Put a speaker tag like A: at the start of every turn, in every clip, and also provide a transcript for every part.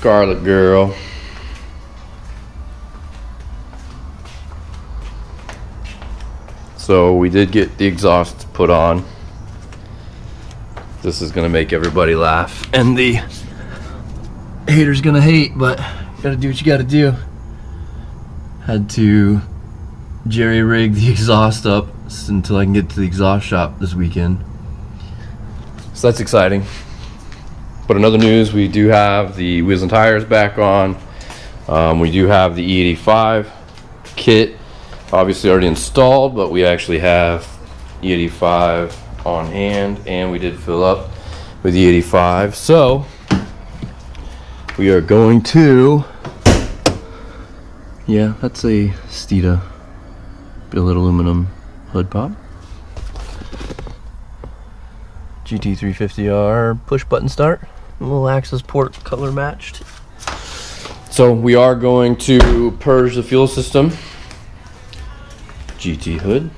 A: Scarlet Girl. So we did get the exhaust put on. This is gonna make everybody laugh, and the haters gonna hate, but you gotta do what you gotta do. Had to jerry rig the exhaust up until I can get to the exhaust shop this weekend. So that's exciting. But in other news, we do have the wheels and tires back on. We do have the E85 kit obviously already installed, but we actually have E85 on hand, and we did fill up with the E85. So we are going to, yeah, that's a Steeda billet aluminum hood pop. GT350R push button start, a little access port color matched. So we are going to purge the fuel system. GT hood.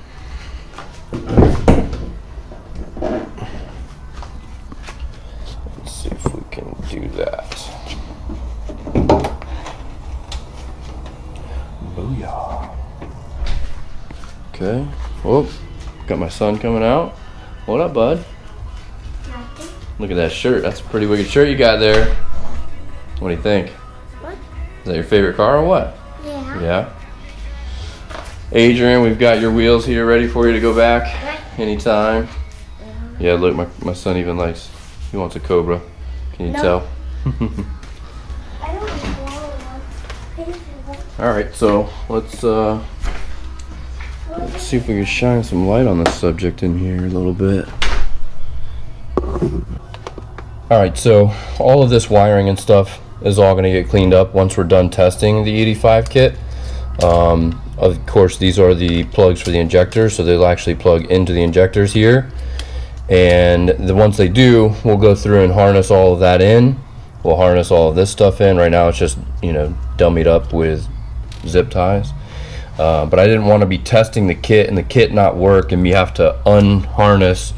A: Let's see if we can do that. Booyah. Okay. Oh, got my son coming out. What up, bud?
B: Nothing.
A: Look at that shirt. That's a pretty wicked shirt you got there. What do you think?
B: What?
A: Is that your favorite car or what?
B: Yeah.
A: Yeah. Adrian, we've got your wheels here ready for you to go back anytime. Yeah, look, my son even likes, he wants a Cobra. Can you tell?
B: I don't want one.
A: Alright, so let's see if we can shine some light on this subject in here a little bit. Alright, so all of this wiring and stuff is all going to get cleaned up once we're done testing the E85 kit. Of course, these are the plugs for the injectors, so they'll actually plug into the injectors here. And once they do, we'll go through and harness all of that in. We'll harness all of this stuff in. Right now it's just, you know, dummied up with zip ties. But I didn't want to be testing the kit and the kit not work and me have to unharness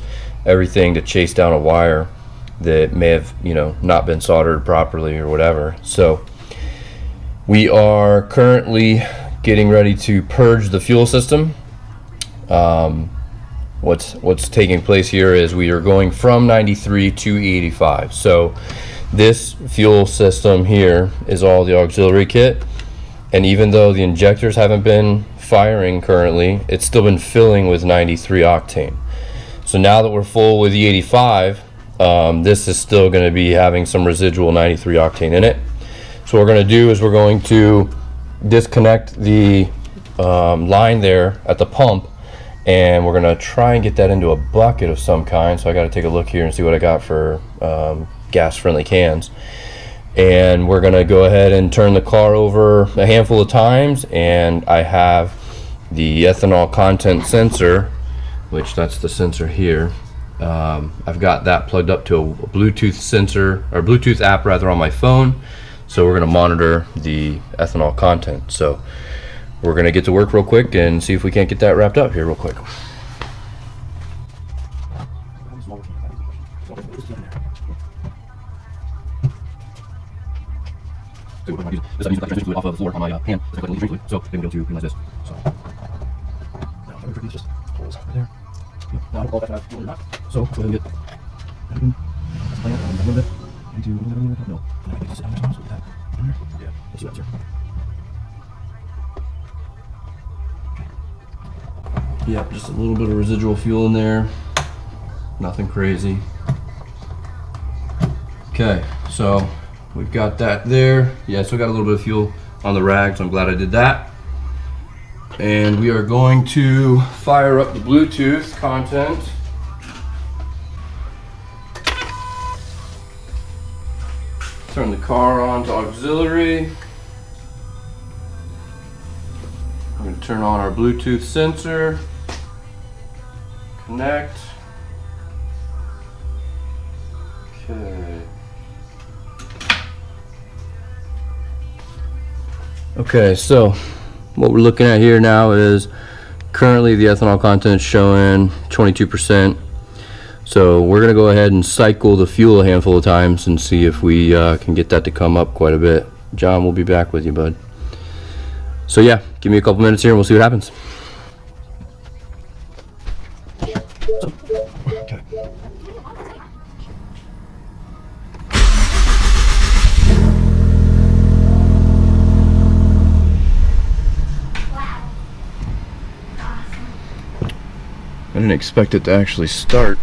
A: everything to chase down a wire that may have, you know, not been soldered properly or whatever. So we are currently getting ready to purge the fuel system. What's taking place here is we are going from 93 to E85. So this fuel system here is all the auxiliary kit, and even though the injectors haven't been firing currently, it's still been filling with 93 octane. So now that we're full with E85, this is still going to be having some residual 93 octane in it. So what we're going to do is we're going to disconnect the line there at the pump, and we're going to try and get that into a bucket of some kind. So I got to take a look here and see what I got for gas friendly cans, and we're going to go ahead and turn the car over a handful of times. And I have the ethanol content sensor, which that's the sensor here. I've got that plugged up to a Bluetooth sensor, or Bluetooth app rather, on my phone. So we're going to monitor the ethanol content. So we're going to get to work real quick and see if we can't get that wrapped up here real quick. I'm using the transmission fluid off of the floor on my hand. So I'm going to be able to clean this. So now these just holes right there. Now all that out. So go ahead and get a little bit into no. Yeah, let's do that, sir. Yep, just a little bit of residual fuel in there. Nothing crazy. Okay, so we've got that there. Yeah, so we got a little bit of fuel on the rag, so I'm glad I did that. And we are going to fire up the Bluetooth content. Turn the car on to auxiliary. I'm going to turn on our Bluetooth sensor. Connect. Okay. Okay, so what we're looking at here now is currently the ethanol content is showing 22%. So we're gonna go ahead and cycle the fuel a handful of times and see if we can get that to come up quite a bit. John, we'll be back with you, bud. So yeah, give me a couple minutes here and we'll see what happens. Okay. I didn't expect it to actually start.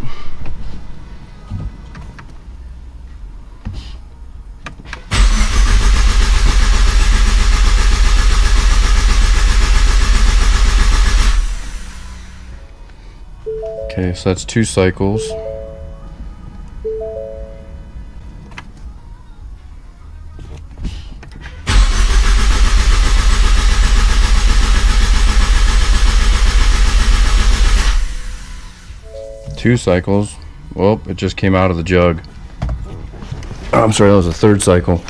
A: Okay, so that's 2 cycles. Two cycles. Well, it just came out of the jug. Oh, I'm sorry, that was a 3rd cycle.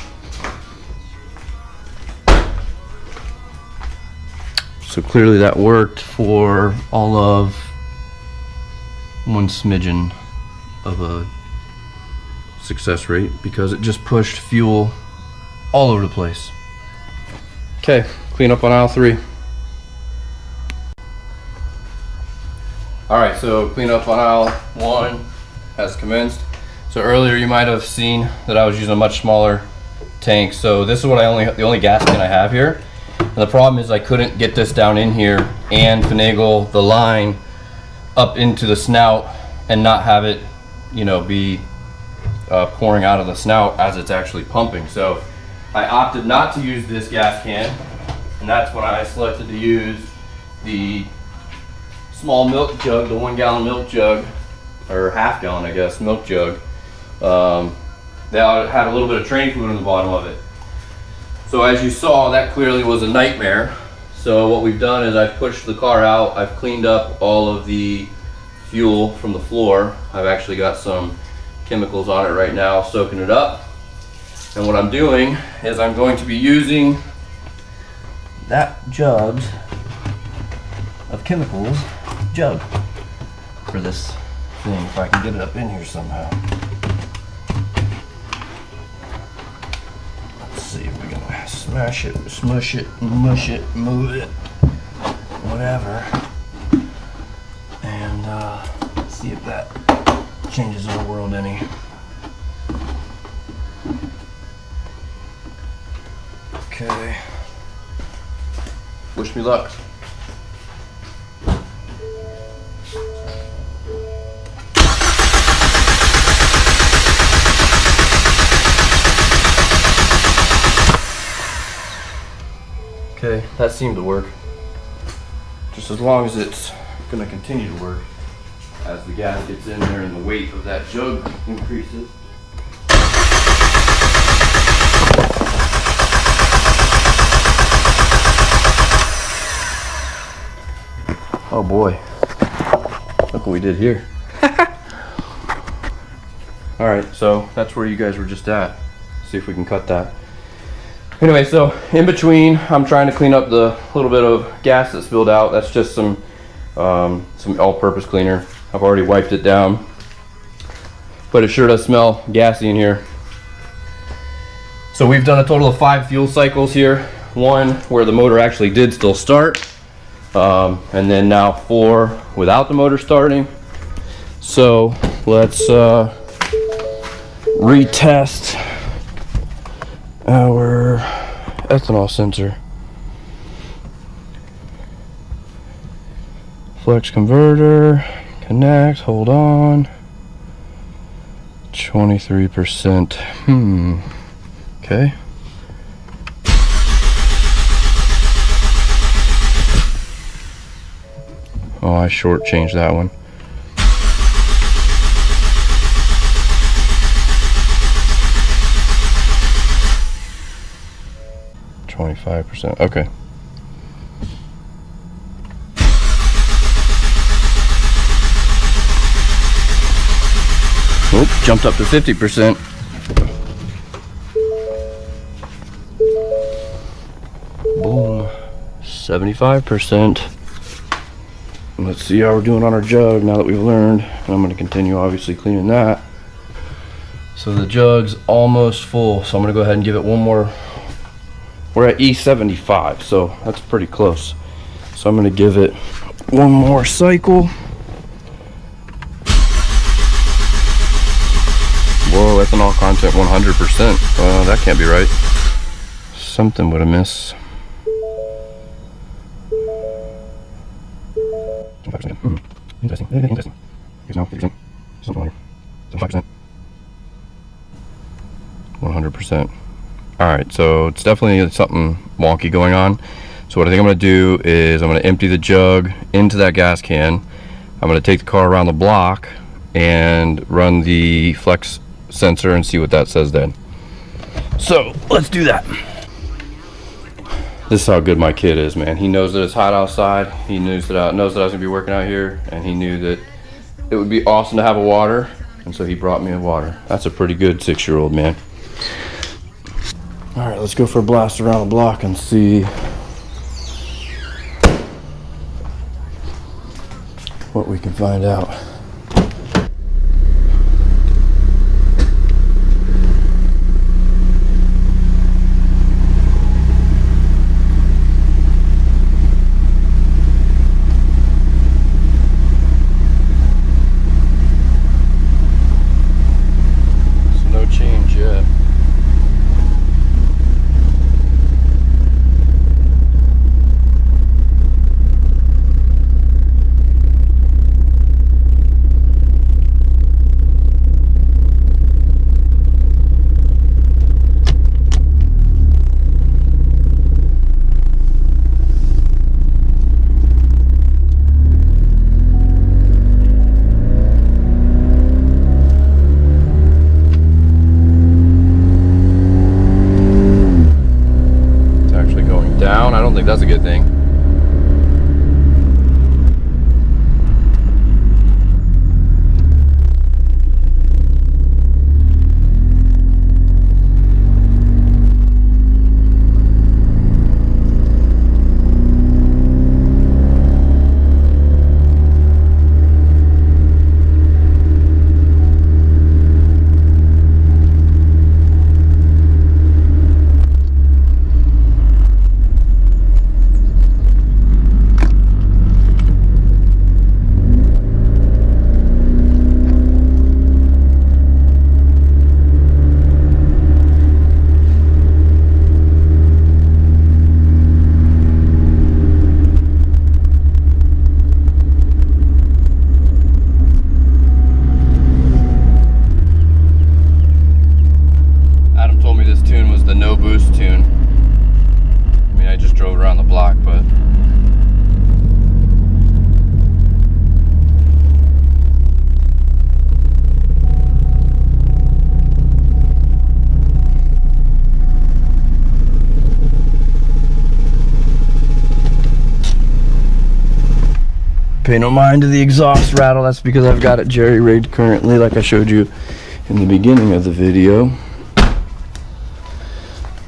A: So clearly that worked for all of 1 smidgen of a success rate because it just pushed fuel all over the place. Okay, clean up on aisle 3. Alright, so cleanup on aisle 1 has commenced. So earlier you might have seen that I was using a much smaller tank. So this is what the only gas can I have here. And the problem is I couldn't get this down in here and finagle the line up into the snout and not have it, you know, be pouring out of the snout as it's actually pumping. So I opted not to use this gas can, and that's when I selected to use the small milk jug, the 1 gallon milk jug, or half gallon I guess, milk jug. That had a little bit of train food in the bottom of it. So as you saw, that clearly was a nightmare. So what we've done is I've pushed the car out, I've cleaned up all of the fuel from the floor. I've actually got some chemicals on it right now, soaking it up. And what I'm doing is I'm going to be using that jug of chemicals jug for this thing, if I can get it up in here somehow. Let's see if we can smash it, smush it, mush it, move it, whatever, and see if that changes our world any. Okay. Wish me luck. Okay, that seemed to work. Just as long as it's going to continue to work as the gas gets in there and the weight of that jug increases. Oh boy, look what we did here. Alright, so that's where you guys were just at. See if we can cut that. Anyway, so in between, I'm trying to clean up the little bit of gas that spilled out. That's just some all-purpose cleaner. I've already wiped it down, but it sure does smell gassy in here. So we've done a total of 5 fuel cycles here. 1 where the motor actually did still start, and then now 4 without the motor starting. So let's retest our ethanol sensor. Flex converter, connect, hold on. 23%. Okay. Oh, I shortchanged that one. %. Okay. Oop, jumped up to 50%. Boom. 75%. let's see how we're doing on our jug now that we've learned. And I'm going to continue obviously cleaning that. So the jug's almost full, so I'm going to go ahead and give it one more. We're at E85, so that's pretty close. So I'm going to give it one more cycle. Whoa, ethanol content 100%. That can't be right. Something would have missed. 5%. Interesting. Interesting. Here's now 50%. Something like 5%. 100%. Alright, so it's definitely something wonky going on. So what I think I'm going to do is I'm going to empty the jug into that gas can. I'm going to take the car around the block and run the flex sensor and see what that says then. So let's do that. This is how good my kid is, man. He knows that it's hot outside. He knows that I was gonna be working out here, and he knew that it would be awesome to have a water, and so he brought me a water. That's a pretty good 6-year-old, man. All right, let's go for a blast around the block and see what we can find out. That's a good thing. Pay no mind to the exhaust rattle. That's because I've got it jerry-rigged currently, like I showed you in the beginning of the video.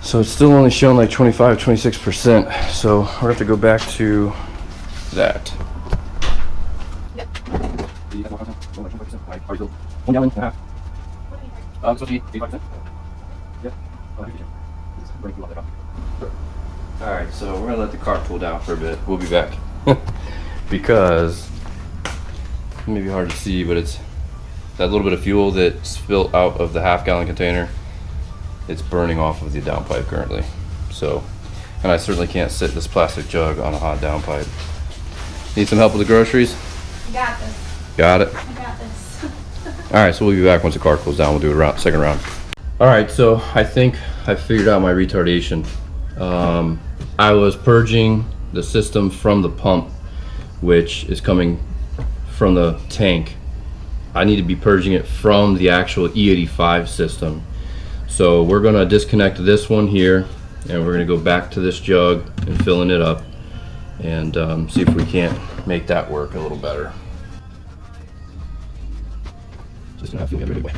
A: So it's still only showing like 25-26%. So we're gonna have to go back to that. $1.5 gallon. It's supposed to be 85%. Yeah. All right, so we're gonna let the car cool down for a bit. We'll be back. Because it may be hard to see, but it's that little bit of fuel that spilled out of the half-gallon container. It's burning off of the downpipe currently. So, and I certainly can't sit this plastic jug on a hot downpipe. Need some help with the groceries?
B: I got this.
A: Got it?
B: I got this.
A: All right, so we'll be back once the car cools down. We'll do a second round. All right, so I think I figured out my retardation. I was purging the system from the pump, which is coming from the tank. I need to be purging it from the actual E85 system. So we're gonna disconnect this one here, and we're gonna go back to this jug and filling it up, and see if we can't make that work a little better. Just gonna have to feel every way.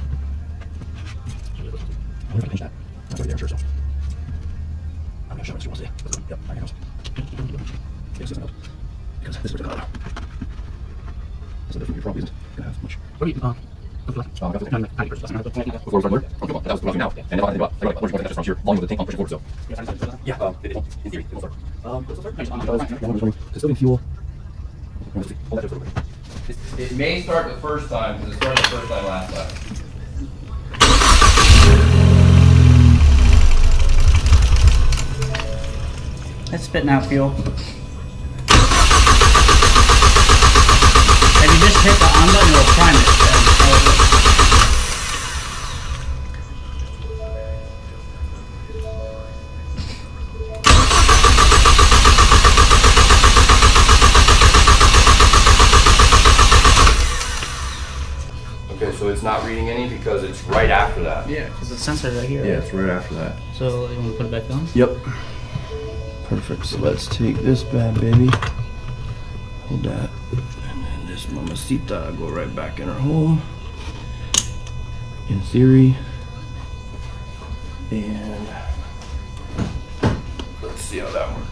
A: I'm gonna change that. That's already there, sure. So I'm gonna show it so you want to see. Yep, I can help. Because this is what's going on. You're probably gonna have much.
C: What do you,
A: Before we start there? Okay, well, that's what now. And now I think about pushing more from sheer volume of the tank on pushing forward, so. Yeah, in theory, it will start. Custodian fuel. It may start the first time, because it started the first time last time.
C: It's spitting out fuel. If you just hit the on button, it'll prime it.
A: Okay, so it's not reading any because it's right after that.
C: Yeah, because the sensor's right here.
A: Yeah, it's right after that.
C: So you want to put it back on?
A: Yep. Perfect. So let's take this bad baby. Hold that. And then this mamacita go right back in her hole. In theory. And let's see how that works.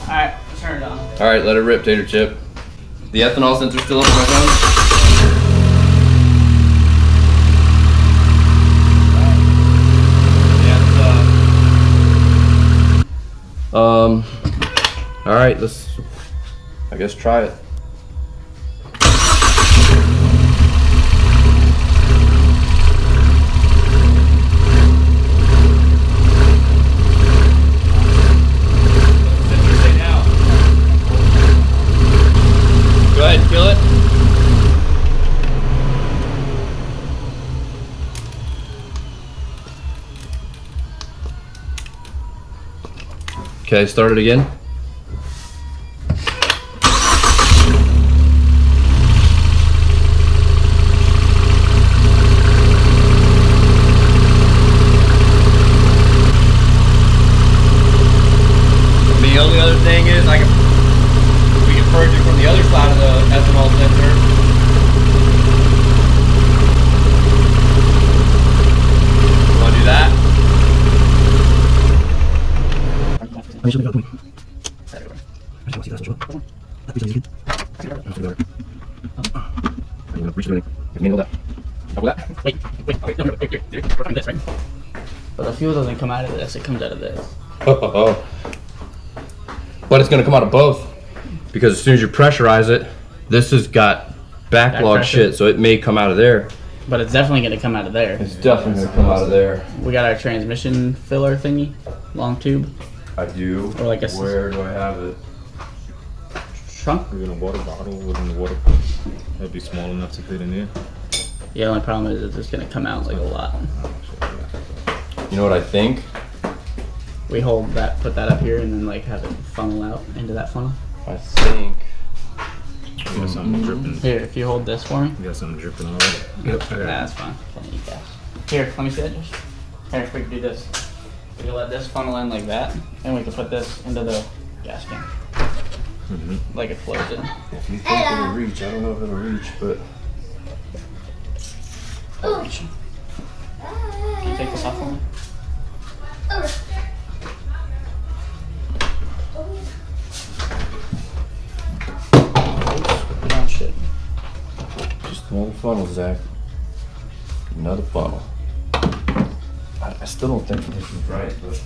C: Alright, turn it on.
A: Alright, let it rip, Tater Chip. The ethanol sensor still up on my phone? Alright, let's, I guess, try it. Go ahead and fill it. Okay, start it again. The only other thing is we can purge it from the other side of the ethanol sensor. Want to do that?
C: But the fuel doesn't come out of this, it comes out of this.
A: But it's going to come out of both, because as soon as you pressurize it, this has got backlog shit, so it may come out of there.
C: But it's definitely going to come out of there.
A: It's definitely going to come out of there.
C: We got our transmission filler thingy, long tube.
A: I do.
C: Or like a
A: Where do I have it?
C: Trunk?
D: We're gonna water bottle within the water. That'd be small enough to fit in there.
C: The only problem is it's just going to come out like a lot.
A: You know what I think?
C: We hold that, put that up here, and then like have it funnel out into that funnel.
A: I think.
D: We got something dripping.
C: Here, if you hold this for me.
D: We got something dripping already.
C: Nah, that's fine. Plenty of gas. Here, let me see that. Josh. Here, we can do this. We can let this funnel in like that, and we can put this into the gas can. Like it flows in.
A: If you think it'll reach, I don't know if it'll reach, but.
C: Oh, reach. Can you take this off for me? Oh shit.
A: Just another funnel, Zach. Another funnel. I still don't think this is right, but.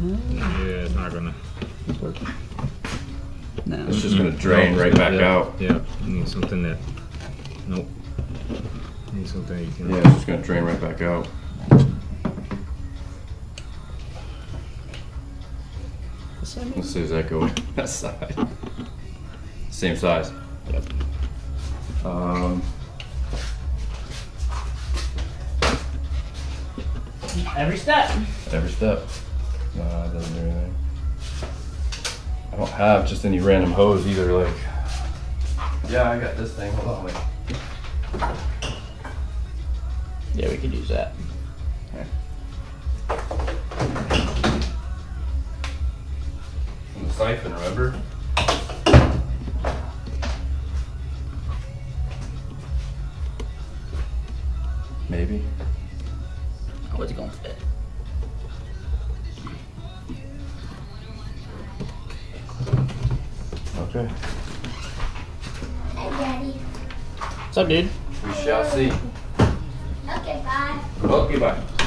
D: Yeah, it's not gonna.
C: No.
A: It's just gonna drain right back out.
D: Yeah, you need something that. Nope. You need something you can.
A: Yeah, it's just gonna drain right back out. Let's see, does that go that side? Same size.
C: Yep. Every step.
A: Every step. Nah, it doesn't do anything. I don't have just any random hose either. Like, yeah, I got this thing. Hold on, wait.
C: Yeah, we could use that. Here.
A: siphon, remember? Maybe.
C: Oh, it's gonna fit.
A: Okay.
B: Hey, Daddy.
C: What's up, dude?
A: We shall see.
B: Okay, bye.
A: Okay, bye.